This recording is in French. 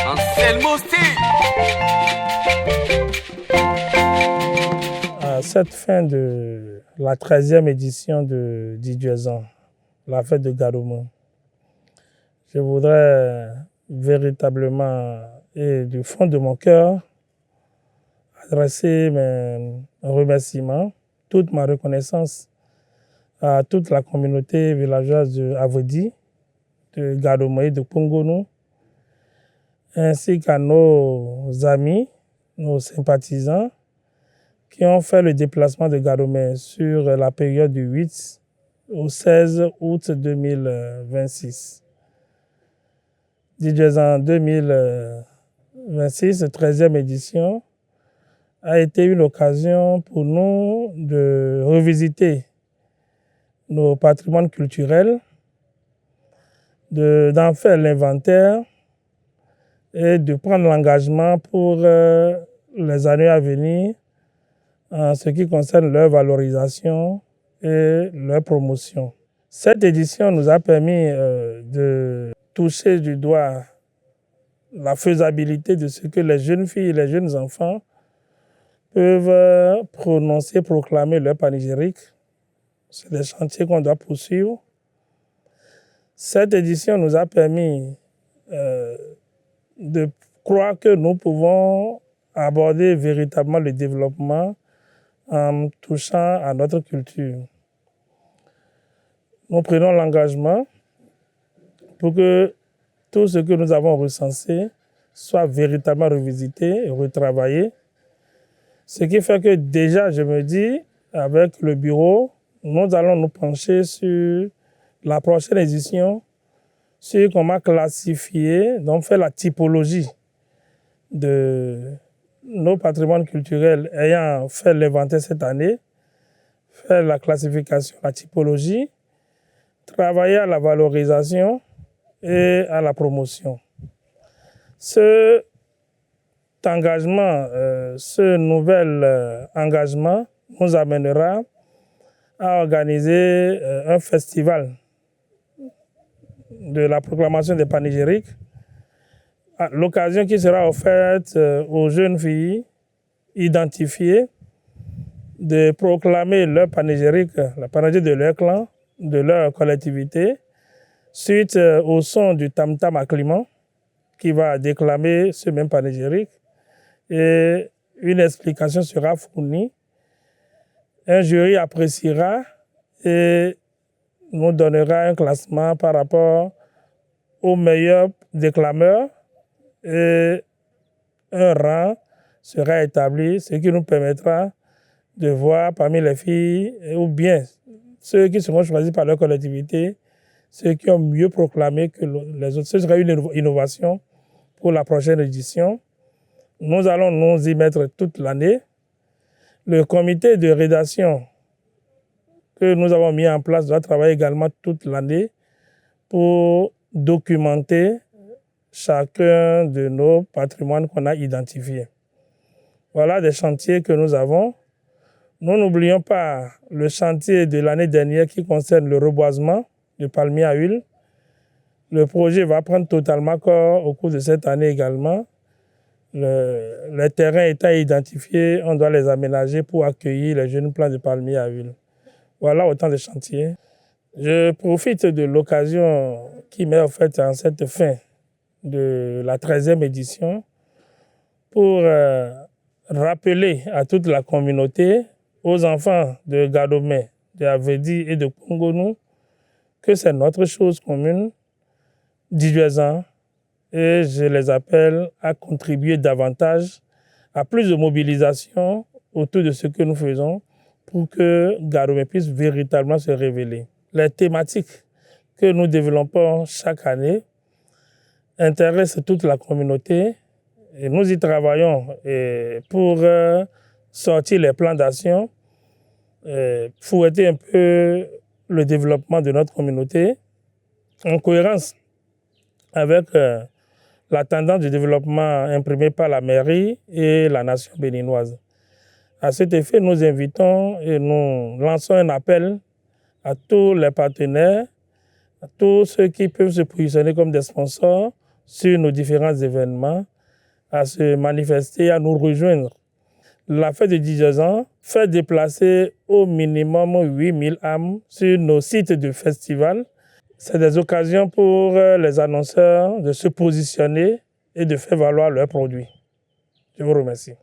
Anselmo Style. À cette fin de la 13e édition de Didiouezan, la fête de Gadouma, je voudrais véritablement et du fond de mon cœur adresser mes remerciements, toute ma reconnaissance à toute la communauté villageoise de Avodi, de Gadouma et de Pongonou, ainsi qu'à nos amis, nos sympathisants qui ont fait le déplacement de Gadouma sur la période du 8 au 16 août 2026. Didiouezan 2026, 13e édition, a été une occasion pour nous de revisiter nos patrimoines culturels, d'en faire l'inventaire et de prendre l'engagement pour les années à venir en ce qui concerne leur valorisation et leur promotion. Cette édition nous a permis de toucher du doigt la faisabilité de ce que les jeunes filles et les jeunes enfants peuvent prononcer, proclamer leur panégyrique. C'est des chantiers qu'on doit poursuivre. Cette édition nous a permis de croire que nous pouvons aborder véritablement le développement en touchant à notre culture. Nous prenons l'engagement pour que tout ce que nous avons recensé soit véritablement revisité et retravaillé. Ce qui fait que déjà, je me dis, avec le bureau, nous allons nous pencher sur la prochaine édition, sur comment classifier, donc faire la typologie de nos patrimoines culturels ayant fait l'inventaire cette année, faire la classification, la typologie, travailler à la valorisation et à la promotion. Cet engagement, ce nouvel engagement nous amènera à organiser un festival de la proclamation des panégyriques, l'occasion qui sera offerte aux jeunes filles identifiées de proclamer leur panégyrique, la panégyrique de leur clan, de leur collectivité, suite au son du tam-tam à Climent, qui va déclamer ce même panégyrique, et une explication sera fournie. Un jury appréciera et nous donnera un classement par rapport aux meilleurs déclameurs et un rang sera établi, ce qui nous permettra de voir parmi les filles, ou bien ceux qui seront choisis par leur collectivité, ceux qui ont mieux proclamé que les autres. Ce sera une innovation pour la prochaine édition. Nous allons nous y mettre toute l'année. Le comité de rédaction que nous avons mis en place doit travailler également toute l'année pour documenter chacun de nos patrimoines qu'on a identifiés. Voilà des chantiers que nous avons. Nous n'oublions pas le chantier de l'année dernière qui concerne le reboisement de palmiers à huile. Le projet va prendre totalement corps au cours de cette année également. Les terrains étant identifiés, on doit les aménager pour accueillir les jeunes plants de palmiers à huile. Voilà autant de chantiers. Je profite de l'occasion qui m'est offerte en cette fin de la 13e édition pour rappeler à toute la communauté, aux enfants de Gadouma, de Avedi et de Pongonou, que c'est notre chose commune, Didiouezan, et je les appelle à contribuer davantage à plus de mobilisation autour de ce que nous faisons pour que Gadouma puisse véritablement se révéler. Les thématiques que nous développons chaque année intéressent toute la communauté et nous y travaillons pour sortir les plans d'action, fouetter un peu le développement de notre communauté en cohérence avec la tendance de développement imprimée par la mairie et la nation béninoise. À cet effet, nous invitons et nous lançons un appel à tous les partenaires à tous ceux qui peuvent se positionner comme des sponsors sur nos différents événements, à se manifester, à nous rejoindre. La fête de 10 ans fait déplacer au minimum 8000 âmes sur nos sites de festival. C'est des occasions pour les annonceurs de se positionner et de faire valoir leurs produits. Je vous remercie.